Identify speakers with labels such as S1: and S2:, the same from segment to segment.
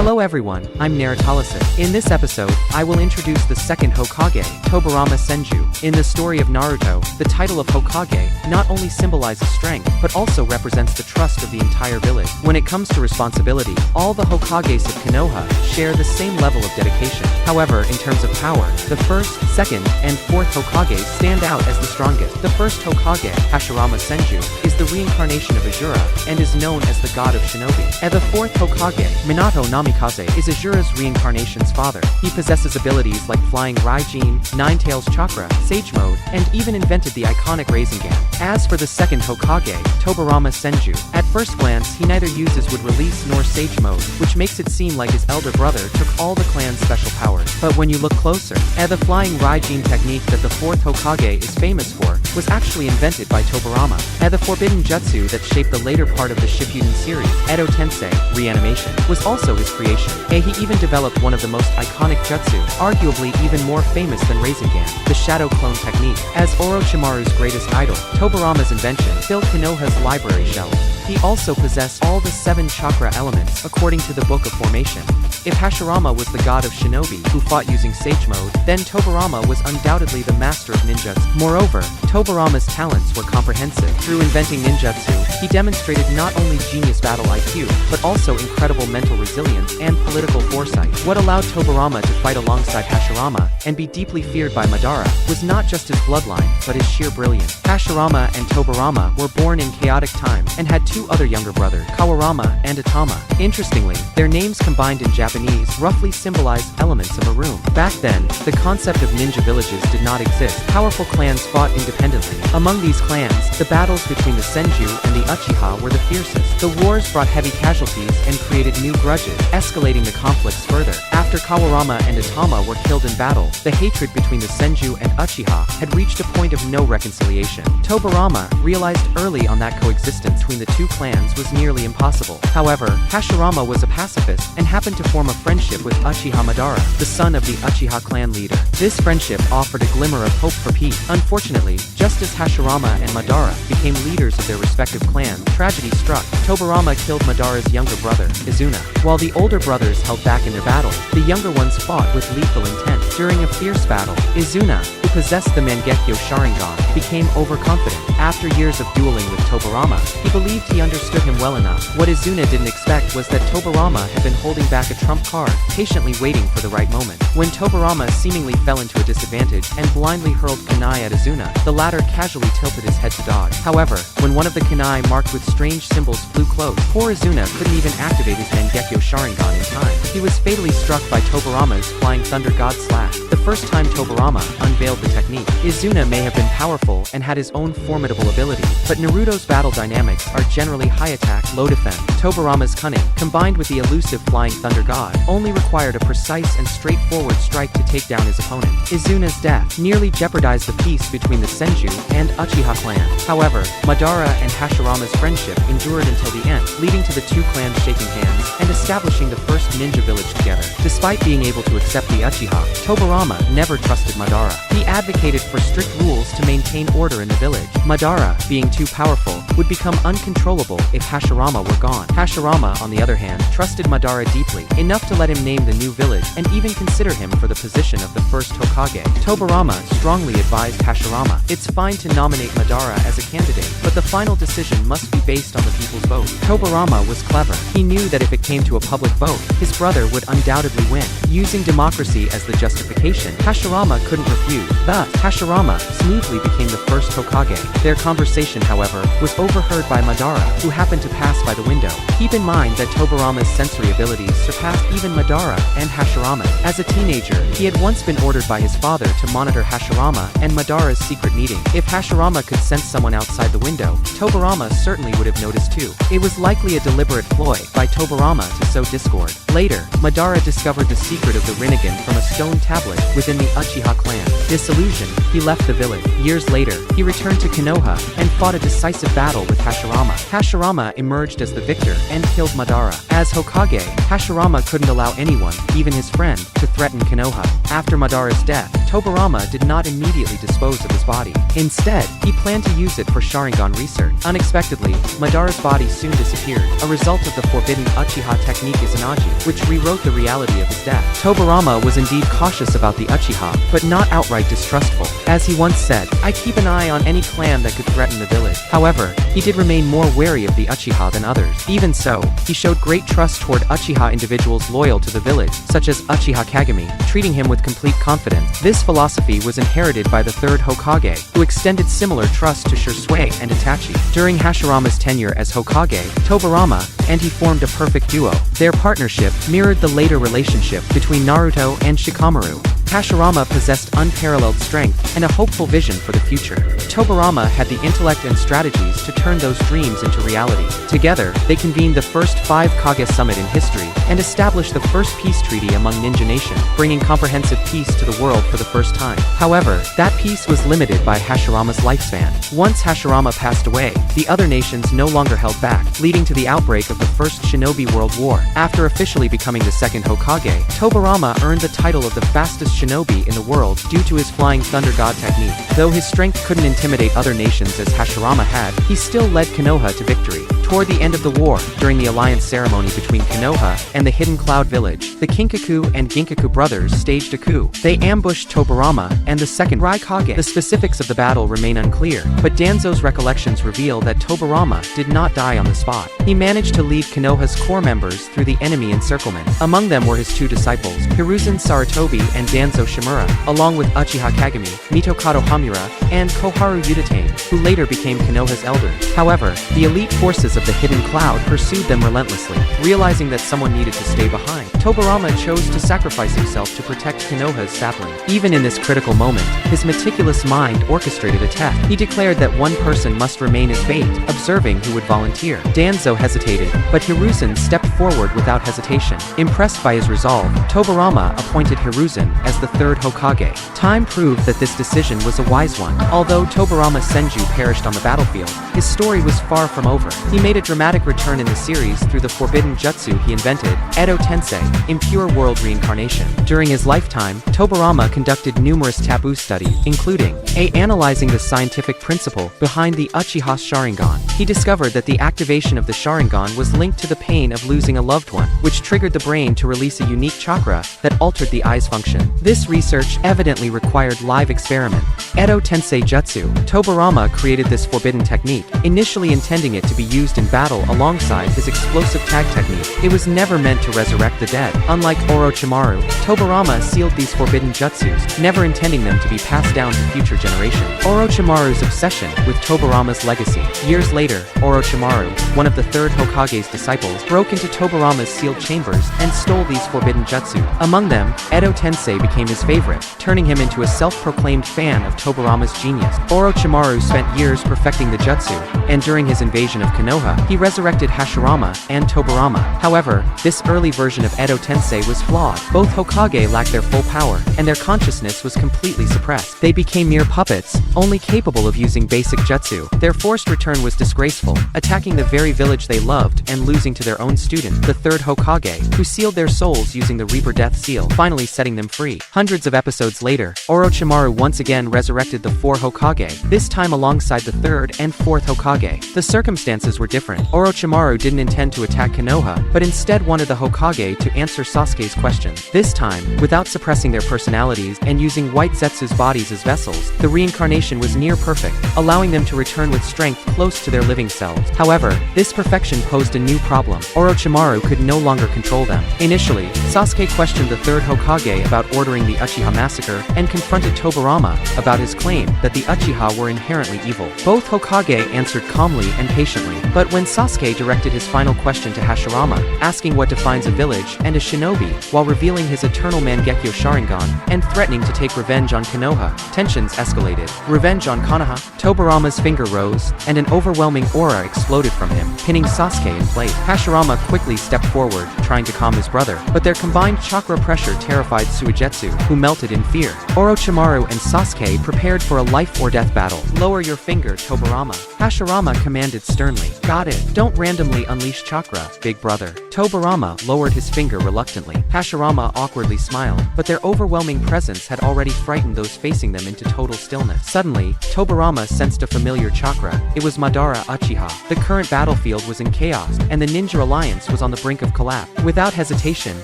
S1: Hello everyone, I'm Naruto. In this episode, I will introduce the second Hokage, Tobirama Senju. In the story of Naruto, the title of Hokage not only symbolizes strength, but also represents the trust of the entire village. When it comes to responsibility, all the Hokages of Konoha share the same level of dedication. However, in terms of power, the first, second, and fourth Hokages stand out as the strongest. The first Hokage, Hashirama Senju, is the reincarnation of Asura, and is known as the god of shinobi. And the fourth Hokage, Minato Namikaze, is Asura's reincarnation's father. He possesses abilities like flying Raijin, Nine Tails Chakra, Sage Mode, and even invented the iconic Rasengan. As for the second Hokage, Tobirama Senju, at first glance he neither uses Would Release nor Sage Mode, which makes it seem like his elder brother took all the clan's special powers. But when you look closer, the flying Raijin technique that the fourth Hokage is famous for was actually invented by Tobirama. The Forbidden Jutsu that shaped the later part of the Shippuden series, Edo Tensei, Reanimation, was also his creation. He even developed one of the most iconic jutsu, arguably even more famous than Rasengan, the shadow clone technique. As Orochimaru's greatest idol, Tobirama's invention filled Konoha's library shelf. He also possessed all the 7 chakra elements according to the Book of Formation. If Hashirama was the god of shinobi who fought using Sage Mode, then Tobirama was undoubtedly the master of ninjutsu. Moreover, Tobirama's talents were comprehensive. Through inventing ninjutsu, he demonstrated not only genius battle IQ, but also incredible mental resilience and political foresight. What allowed Tobirama to fight alongside Hashirama and be deeply feared by Madara was not just his bloodline, but his sheer brilliance. Hashirama and Tobirama were born in chaotic times and had 2 other younger brothers, Kawarama and Atama. Interestingly, their names combined in Japanese roughly symbolize elements of a room. Back then, the concept of ninja villages did not exist. Powerful clans fought independently. Among these clans, the battles between the Senju and the Uchiha were the fiercest. The wars brought heavy casualties and created new grudges, escalating the conflicts further. After Kawarama and Atama were killed in battle, the hatred between the Senju and Uchiha had reached a point of no reconciliation. Tobirama realized early on that coexistence between the 2 clans was nearly impossible. However, Hashirama was a pacifist and happened to form a friendship with Uchiha Madara, the son of the Uchiha clan leader. This friendship offered a glimmer of hope for peace. Unfortunately, just as Hashirama and Madara became leaders of their respective clans, tragedy struck. Tobirama killed Madara's younger brother, Izuna. While the older brothers held back in their battle, the younger ones fought with lethal intent. During a fierce battle, Izuna, who possessed the Mangekyo Sharingan, became overconfident. After years of dueling with Tobirama, he believed he understood him well enough. What Izuna didn't expect was that Tobirama had been holding back a trump card, patiently waiting for the right moment. When Tobirama seemingly fell into a disadvantage and blindly hurled kunai at Izuna, the latter casually tilted his head to dodge. However, when one of the kunai marked with strange symbols flew close, poor Izuna couldn't even activate his Mangekyo Sharingan in time. He was fatally struck by Tobirama's Flying Thunder God Slash. The first time Tobirama unveiled the technique, Izuna may have been powerful and had his own formidable ability, but Naruto's battle dynamics are generally high attack, low defense. Tobirama's cunning, combined with the elusive Flying Thunder God, only required a precise and straightforward strike to take down his opponent. Izuna's death nearly jeopardized the peace between the Senju and Uchiha clans. However, Madara and Hashirama's friendship endured until the end, leading to the 2 clans shaking hands and establishing the first ninja village together. Despite being able to accept the Uchiha, Tobirama never trusted Madara. He advocated for strict rules to maintain order in the village. Madara, being too powerful, would become uncontrollable if Hashirama were gone. Hashirama, on the other hand, trusted Madara deeply, enough to let him name the new village and even consider him for the position of the first Hokage. Tobirama strongly advised Hashirama, "It's fine to nominate Madara as a candidate, but the final decision must be based on the people's vote." Tobirama was clever. He knew that if it came to a public vote, his brother would undoubtedly win. Using democracy as the justification, Hashirama couldn't refuse. Thus, Hashirama smoothly became the first Hokage. Their conversation, however, was overheard by Madara, who happened to pass by the window. Keep in mind that Tobirama's sensory abilities surpassed even Madara and Hashirama. As a teenager, he had once been ordered by his father to monitor Hashirama and Madara's secret meeting. If Hashirama could sense someone outside the window, Tobirama certainly would have noticed too. It was likely a deliberate ploy by Tobirama to sow discord. Later, Madara discovered the secret of the Rinnegan from a stone tablet within the Uchiha clan. Disillusioned, he left the village. Years later, he returned to Konoha and fought a decisive battle with Hashirama. Hashirama emerged as the victor and killed Madara. As Hokage, Hashirama couldn't allow anyone, even his friend, to threaten Konoha. After Madara's death, Tobirama did not immediately dispose of his body. Instead, he planned to use it for Sharingan research. Unexpectedly, Madara's body soon disappeared. A result of the forbidden Uchiha technique Izanagi, which rewrote the reality of his death. Tobirama was indeed cautious about the Uchiha, but not outright distrustful. As he once said, "I keep an eye on any clan that could threaten the village." However, he did remain more wary of the Uchiha than others. Even so, he showed great trust toward Uchiha individuals loyal to the village, such as Uchiha Kagami, treating him with complete confidence. This philosophy was inherited by the third Hokage, who extended similar trust to Shisui and Itachi. During Hashirama's tenure as Hokage, Tobirama and he formed a perfect duo. Their partnership mirrored the later relationship between Naruto and Shikamaru. Hashirama possessed unparalleled strength and a hopeful vision for the future. Tobirama had the intellect and strategies to turn those dreams into reality. Together, they convened the first 5 Kage summit in history and established the first peace treaty among Ninja Nation, bringing comprehensive peace to the world for the first time. However, that peace was limited by Hashirama's lifespan. Once Hashirama passed away, the other nations no longer held back, leading to the outbreak of the First Shinobi World War. After officially becoming the second Hokage, Tobirama earned the title of the fastest shinobi in the world due to his flying thunder god technique. Though his strength couldn't intimidate other nations as Hashirama had, he still led Konoha to victory. Toward the end of the war, during the alliance ceremony between Konoha and the Hidden Cloud Village, the Kinkaku and Ginkaku brothers staged a coup. They ambushed Tobirama and the second Raikage. The specifics of the battle remain unclear, but Danzo's recollections reveal that Tobirama did not die on the spot. He managed to lead Konoha's core members through the enemy encirclement. Among them were his 2 disciples, Hiruzen Sarutobi and Danzo Shimura, along with Uchiha Kagami, Mitokado Hamura, and Koharu Udatane, who later became Konoha's elders. However, the elite forces of the Hidden Cloud pursued them relentlessly. Realizing that someone needed to stay behind, Tobirama chose to sacrifice himself to protect Konoha's sapling. Even in this critical moment, his meticulous mind orchestrated attack. He declared that one person must remain as bait, observing who would volunteer. Danzo hesitated, but Hiruzen stepped forward without hesitation. Impressed by his resolve, Tobirama appointed Hiruzen as the third Hokage. Time proved that this decision was a wise one. Although Tobirama Senju perished on the battlefield, his story was far from over. He made a dramatic return in the series through the Forbidden Jutsu he invented, Edo Tensei, Impure World Reincarnation. During his lifetime, Tobirama conducted numerous taboo studies, including analyzing the scientific principle behind the Uchiha Sharingan. He discovered that the activation of the Sharingan was linked to the pain of losing a loved one, which triggered the brain to release a unique chakra that altered the eye's function. This research evidently required live experiment. Edo Tensei Jutsu. Tobirama created this forbidden technique, initially intending it to be used in battle alongside his explosive tag technique. It was never meant to resurrect the dead. Unlike Orochimaru, Tobirama sealed these forbidden jutsus, never intending them to be passed down to future generations. Orochimaru's obsession with Tobirama's legacy. Years later, Orochimaru, one of the third Hokage's disciples, broke into Tobirama's sealed chambers and stole these forbidden jutsu. Among them, Edo Tensei became his favorite, turning him into a self-proclaimed fan of Tobirama's genius. Orochimaru spent years perfecting the jutsu, and during his invasion of Konoha, he resurrected Hashirama and Tobirama. However, this early version of Edo Tensei was flawed. Both Hokage lacked their full power, and their consciousness was completely suppressed. They became mere puppets, only capable of using basic jutsu. Their forced return was disgraceful, attacking the very village they loved and losing to their own student, the third Hokage, who sealed their souls using the Reaper Death Seal, finally setting them free. Hundreds of episodes later, Orochimaru once again resurrected the 4 Hokage, this time alongside the 3rd and 4th Hokage. The circumstances were different. Orochimaru didn't intend to attack Konoha, but instead wanted the Hokage to answer Sasuke's questions. This time, without suppressing their personalities and using White Zetsu's bodies as vessels, the reincarnation was near perfect, allowing them to return with strength close to their living selves. However, this perfection posed a new problem. Orochimaru could no longer control them. Initially, Sasuke questioned the 3rd Hokage about ordering the Uchiha massacre and confronted Tobirama about his claim that the Uchiha were inherently evil. Both Hokage answered calmly and patiently, but when Sasuke directed his final question to Hashirama, asking what defines a village and a shinobi, while revealing his eternal Mangekyo Sharingan and threatening to take revenge on Konoha, tensions escalated. Revenge on Konoha? Tobirama's finger rose, and an overwhelming aura exploded from him, pinning Sasuke in place. Hashirama quickly stepped forward, trying to calm his brother, but their combined chakra pressure terrified Suigetsu, who melted in fear. Orochimaru and Sasuke prepared for a life-or-death battle. Lower your finger, Tobirama. Hashirama commanded sternly. Got it. Don't randomly unleash chakra, big brother. Tobirama lowered his finger reluctantly. Hashirama awkwardly smiled, but their overwhelming presence had already frightened those facing them into total stillness. Suddenly, Tobirama sensed a familiar chakra. It was Madara Uchiha. The current battlefield was in chaos, and the Ninja Alliance was on the brink of collapse. Without hesitation,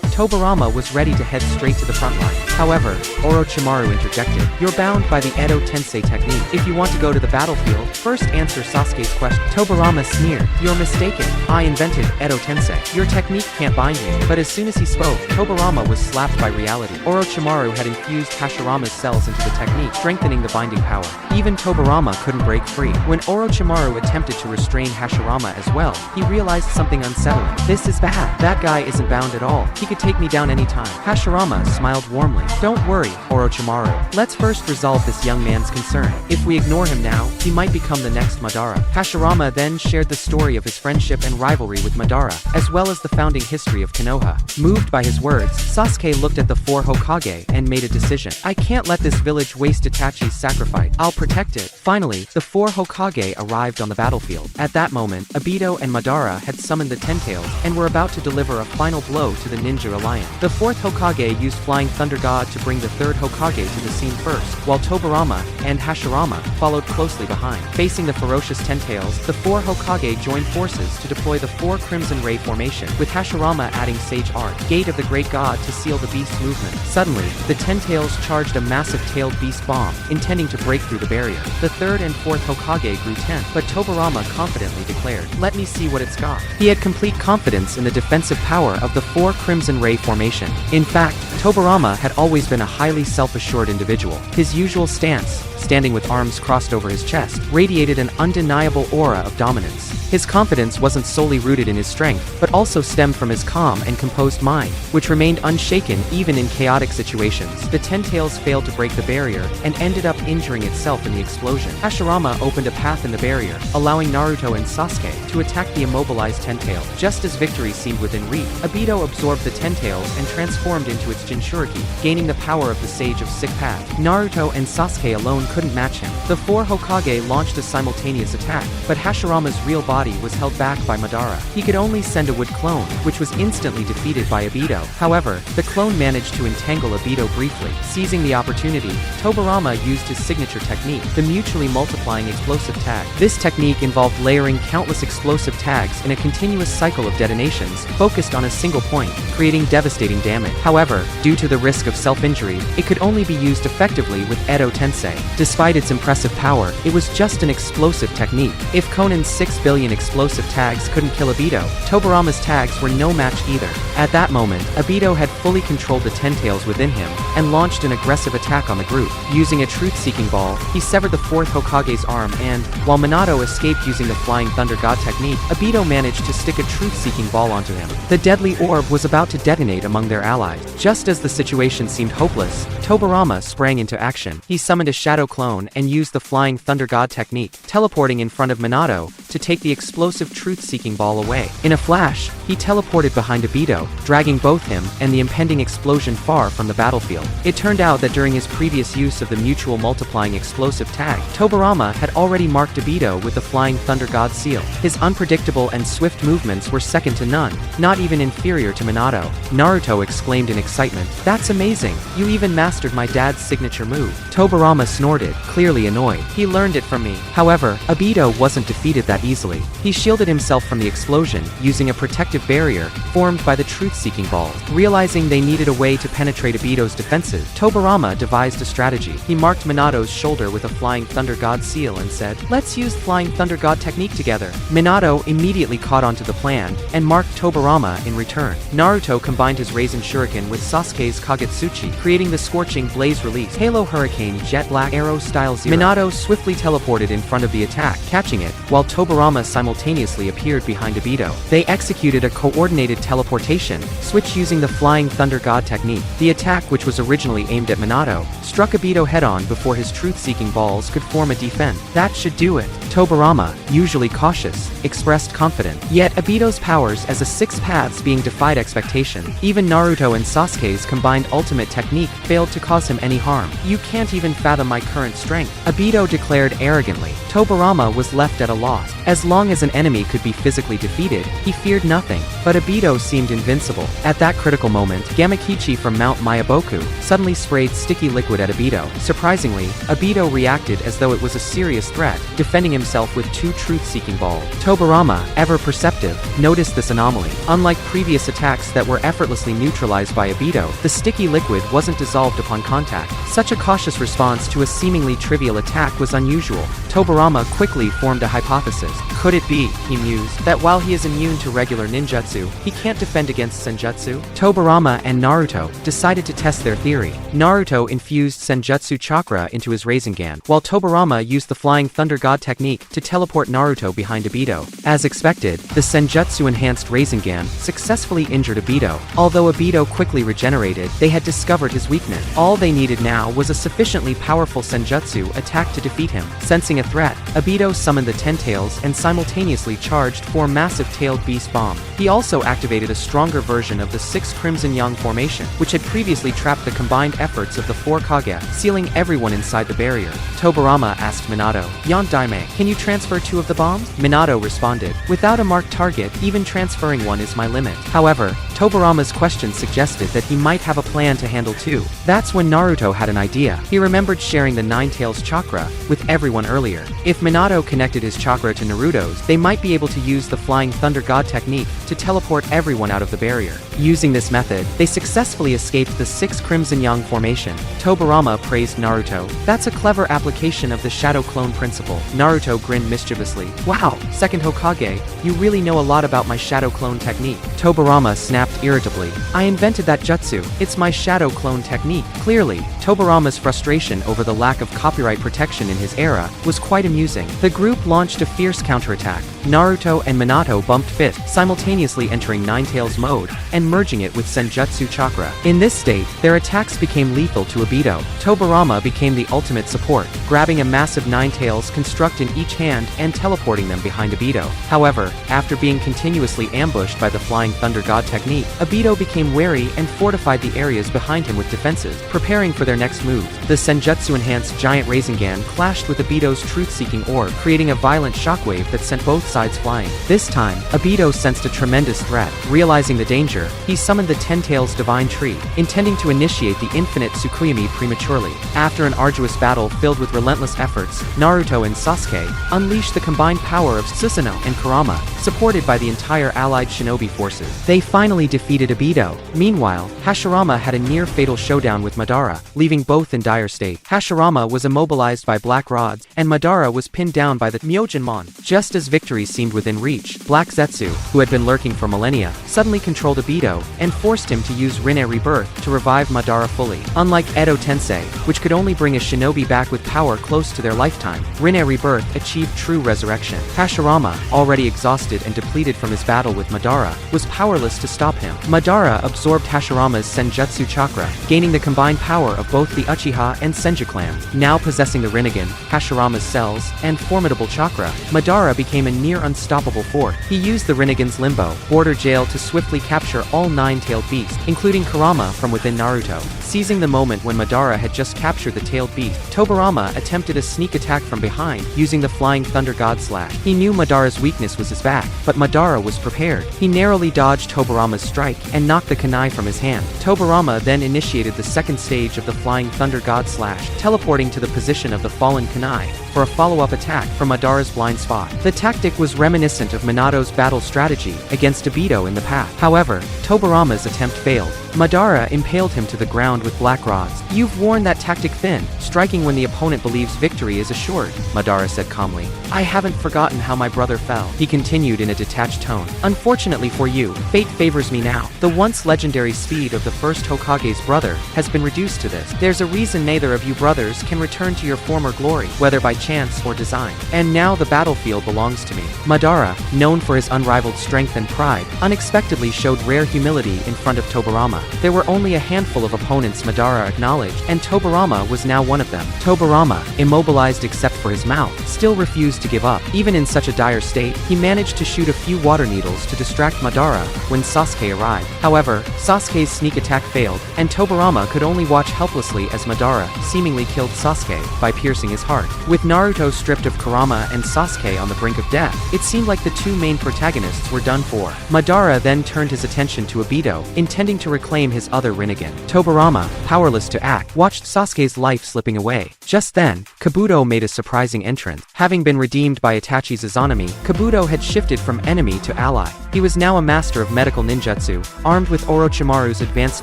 S1: Tobirama was ready to head straight to the front line. However, Orochimaru interjected. "You're bound by the Edo Tensei technique. If you want to go to the battlefield, first answer Sasuke's question." Tobirama sneered. "You're mistaken. I invented Edo Tensei. Your technique can't bind me." But as soon as he spoke, Tobirama was slapped by reality. Orochimaru had infused Hashirama's cells into the technique, strengthening the binding power. Even Tobirama couldn't break free. When Orochimaru attempted to restrain Hashirama as well, he realized something unsettling. "This is bad. That guy isn't bound at all. He could take me down anytime." Hashirama smiled warmly. "Don't worry, Orochimaru. Let's first resolve this young man's concern. If we ignore him now, he might become the next Madara." Hashirama then shared the story of his friendship and rivalry with Madara, as well as the founding history of Konoha. Moved by his words, Sasuke looked at the 4 Hokage and made a decision. "I can't let this village waste Itachi's sacrifice. I'll protect it." Finally, the 4 Hokage arrived on the battlefield. At that moment, Edo and Madara had summoned the Ten Tails and were about to deliver a final blow to the Ninja Alliance. The 4th Hokage used Flying Thunder God to bring the 3rd Hokage to the scene first, while Tobirama and Hashirama followed closely behind. Facing the ferocious Ten Tails, the 4 Hokage joined forces to deploy the 4 Crimson Ray formation, with Hashirama adding Sage Art, Gate of the Great God, to seal the beast's movement. Suddenly, the Ten Tails charged a massive tailed beast bomb, intending to break through the barrier. The 3rd and 4th Hokage grew tense, but Tobirama confidently declared, "Let me see what it's got." He had complete confidence in the defensive power of the 4 Crimson Ray formation. In fact, Tobirama had always been a highly self-assured individual. His usual stance, standing with arms crossed over his chest, radiated an undeniable aura of dominance. His confidence wasn't solely rooted in his strength, but also stemmed from his calm and composed mind, which remained unshaken even in chaotic situations. The Ten Tails failed to break the barrier, and ended up injuring itself in the explosion. Hashirama opened a path in the barrier, allowing Naruto and Sasuke to attack the immobilized Ten Tails. Just as victory seemed within reach, Edo absorbed the Ten Tails and transformed into its Jinchuriki, gaining the power of the Sage of Sick Path. Naruto and Sasuke alone couldn't match him. The 4 Hokage launched a simultaneous attack, but Hashirama's real body was held back by Madara. He could only send a wood clone, which was instantly defeated by Edo. However, the clone managed to entangle Edo briefly. Seizing the opportunity, Tobirama used his signature technique, the mutually multiplying explosive tag. This technique involved layering countless explosive tags in a continuous cycle of detonations, focused on a single point, creating devastating damage. However, due to the risk of self-injury, it could only be used effectively with Edo Tensei. Despite its impressive power, it was just an explosive technique. If Conan's 6 billion explosive tags couldn't kill Edo, Tobirama's tags were no match either. At that moment, Edo had fully controlled the Ten Tails within him, and launched an aggressive attack on the group. Using a truth-seeking ball, he severed the 4th Hokage's arm and, while Minato escaped using the Flying Thunder God technique, Edo managed to stick a truth-seeking ball onto him. The deadly orb was about to detonate among their allies. Just as the situation seemed hopeless, Tobirama sprang into action. He summoned a shadow clone and used the Flying Thunder God technique, teleporting in front of Minato to take the explosive truth-seeking ball away. In a flash, he teleported behind Edo, dragging both him and the impending explosion far from the battlefield. It turned out that during his previous use of the mutual multiplying explosive tag, Tobirama had already marked Edo with the Flying Thunder God seal. His unpredictable and swift movements were second to none, not even inferior to Minato. Naruto exclaimed in excitement, "That's amazing! You even mastered my dad's signature move." Tobirama snorted, clearly annoyed. "He learned it from me." However, Edo wasn't defeated that easily. He shielded himself from the explosion, using a protective barrier formed by the truth-seeking balls. Realizing they needed a way to penetrate Edo's defenses, Tobirama devised a strategy. He marked Minato's shoulder with a Flying Thunder God seal and said, "Let's use Flying Thunder God technique together." Minato immediately caught on to the plan, and marked Tobirama in return. Naruto combined his Raisen Shuriken with Sasuke's Kagetsuchi, creating the scorching blaze release Halo Hurricane Jet Black Arrow Style 0. Minato swiftly teleported in front of the attack, catching it, while Tobirama simultaneously appeared behind Edo. They executed a coordinated teleportation, switch using the Flying Thunder God technique. The attack, which was originally aimed at Minato, struck Edo head-on before his truth-seeking balls could form a defense. "That should do it." Tobirama, usually cautious, expressed confident. Yet Obito's powers as a six paths being defied expectation. Even Naruto and Sasuke's combined ultimate technique failed to cause him any harm. "You can't even fathom my current strength," Obito declared arrogantly. Tobirama was left at a loss. As long as an enemy could be physically defeated, he feared nothing. But Obito seemed invincible. At that critical moment, Gamakichi from Mount Mayaboku suddenly sprayed sticky liquid at Obito. Surprisingly, Obito reacted as though it was a serious threat, defending himself with two truth-seeking balls. Tobirama, ever perceptive, noticed this anomaly. Unlike previous attacks that were effortlessly neutralized by Obito, the sticky liquid wasn't dissolved upon contact. Such a cautious response to a seemingly trivial attack was unusual. Tobirama quickly formed a hypothesis. Could it be, he mused, that while he is immune to regular ninjutsu, he can't defend against senjutsu? Tobirama and Naruto decided to test their theory. Naruto infused senjutsu chakra into his Rasengan, while Tobirama used the Flying Thunder God technique to teleport Naruto behind Obito. As expected, the senjutsu-enhanced Rasengan successfully injured Obito. Although Obito quickly regenerated, they had discovered his weakness. All they needed now was a sufficiently powerful senjutsu attack to defeat him. Sensing a threat, Obito summoned the Ten Tails and simultaneously charged 4 massive tailed beast bombs. He also activated a stronger version of the 6 Crimson Yang formation, which had previously trapped the combined efforts of the 4 Kage, sealing everyone inside the barrier. Tobirama asked Minato, "Yon Daime, can you transfer 2 of the bombs?" Minato responded, "Without a marked target, even transferring 1 is my limit." However, Tobirama's question suggested that he might have a plan to handle 2. That's when Naruto had an idea. He remembered sharing the Nine Tails chakra with everyone earlier. If Minato connected his chakra to Naruto's, they might be able to use the Flying Thunder God technique to teleport everyone out of the barrier. Using this method, they successfully escaped the 6 Crimson Yang formation. Tobirama praised Naruto. "That's a clever application of the Shadow Clone principle." Naruto grinned mischievously. "Wow, Second Hokage, you really know a lot about my Shadow Clone technique." Tobirama snapped irritably. "I invented that jutsu. It's my Shadow Clone technique." Clearly, Tobirama's frustration over the lack of copyright protection in his era was quite amusing. The group launched a fierce counterattack. Naruto and Minato bumped fists, simultaneously entering Nine Tails mode and merging it with Senjutsu chakra. In this state, their attacks became lethal to Obito. Tobirama became the ultimate support, grabbing a massive Nine Tails construct in each hand and teleporting them behind Obito. However, after being continuously ambushed by the Flying Thunder God technique, Obito became wary and fortified the areas behind him with defenses, preparing for their next move. The Senjutsu-enhanced giant Rasengan clashed with Obito's truth-seeking orb, creating a violent shockwave that sent both sides flying. This time, Obito sensed a tremendous threat. Realizing the danger, he summoned the Ten Tails Divine Tree, intending to initiate the infinite Tsukuyomi prematurely. After an arduous battle filled with relentless efforts, Naruto and Sasuke unleashed the combined power of Susanoo and Kurama, supported by the entire allied shinobi forces. They finally defeated Obito. Meanwhile, Hashirama had a near-fatal showdown with Madara, leaving both in dire state. Hashirama was immobilized by black rods, and Madara was pinned down by the Myojinmon. Just as victory seemed within reach, Black Zetsu, who had been lurking for millennia, suddenly controlled Obito and forced him to use Rinne Rebirth to revive Madara fully. Unlike Edo Tensei, which could only bring a shinobi back with power close to their lifetime, Rinne Rebirth achieved true resurrection. Hashirama, already exhausted and depleted from his battle with Madara, was powerless to stop him. Madara absorbed Hashirama's Senjutsu chakra, gaining the combined power of both the Uchiha and Senju clans. Now possessing the Rinnegan, Hashirama's cells, and formidable chakra, Madara became a near unstoppable force. He used the Rinnegan's limbo border jail to swiftly capture all 9-tailed beasts, including Kurama from within Naruto. Seizing the moment when Madara had just captured the tailed beast, Tobirama attempted a sneak attack from behind, using the Flying Thunder God Slash. He knew Madara's weakness was his back, but Madara was prepared. He narrowly dodged Tobirama's strike and knocked the kunai from his hand. Tobirama then initiated the second stage of the Flying Thunder God Slash, teleporting to the position of the fallen kunai for a follow-up attack from Madara's blind spot. The tactic was reminiscent of Minato's battle strategy against Obito in the past. However, Tobirama's attempt failed. Madara impaled him to the ground with black rods. "You've worn that tactic thin, striking when the opponent believes victory is assured," Madara said calmly. "I haven't forgotten how my brother fell," he continued in a detached tone. "Unfortunately for you, Senju, fate favors me now. The once legendary speed of the first Hokage's brother has been reduced to this. There's a reason neither of you brothers can return to your former glory, whether by chance or design. And now the battlefield belongs to me. Madara, known for his unrivaled strength and pride, unexpectedly showed rare humility in front of Tobirama. There were only a handful of opponents Madara acknowledged, and Tobirama was now one of them. Tobirama, immobilized except for his mouth, still refused to give up. Even in such a dire state, he managed to shoot a few water needles to distract Madara when Sasuke arrived. However, Sasuke's sneak attack failed, and Tobirama could only watch helplessly as Madara seemingly killed Sasuke by piercing his heart. With Naruto stripped of Kurama and Sasuke on the brink of death, it seemed like the two main protagonists were done for. Madara then turned his attention to Obito, intending to reclaim his other Rinnegan. Tobirama, powerless to act, watched Sasuke's life slipping away. Just then, Kabuto made a surprising entrance. Having been redeemed by Itachi's Izanami, Kabuto had shifted from enemy to ally. He was now a master of medical ninjutsu, armed with Orochimaru's advanced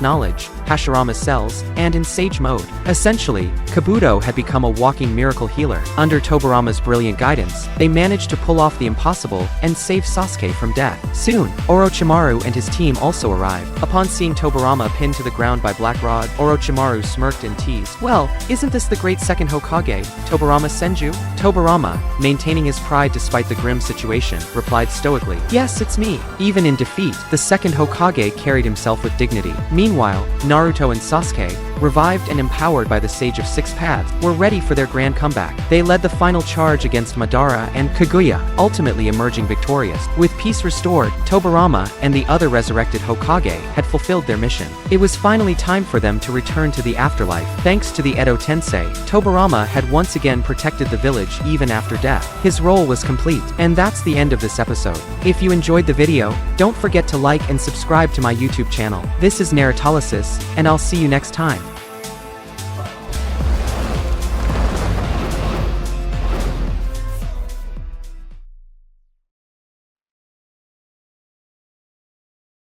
S1: knowledge, Hashirama's cells, and in sage mode. Essentially, Kabuto had become a walking miracle healer. Under Tobirama's brilliant guidance, they managed to pull off the impossible and save Sasuke from death. Soon, Orochimaru and his team also arrived. Upon seeing Tobirama pinned to the ground by Black Rod, Orochimaru smirked and teased, "Well, isn't this the great second Hokage, Tobirama Senju?" Tobirama, maintaining his pride despite the grim situation, replied stoically, "Yes, it's me." Even in defeat, the second Hokage carried himself with dignity. Meanwhile, Naruto and Sasuke, revived and empowered by the Sage of Six Paths, were ready for their grand comeback. They led the final charge against Madara and Kaguya, ultimately emerging victorious. With peace restored, Tobirama and the other resurrected Hokage had fulfilled their mission. It was finally time for them to return to the afterlife. Thanks to the Edo Tensei, Tobirama had once again protected the village even after death. His role was complete. And that's the end of this episode. If you enjoyed the video, don't forget to like and subscribe to my YouTube channel. This is Narratolysis, and I'll see you next time.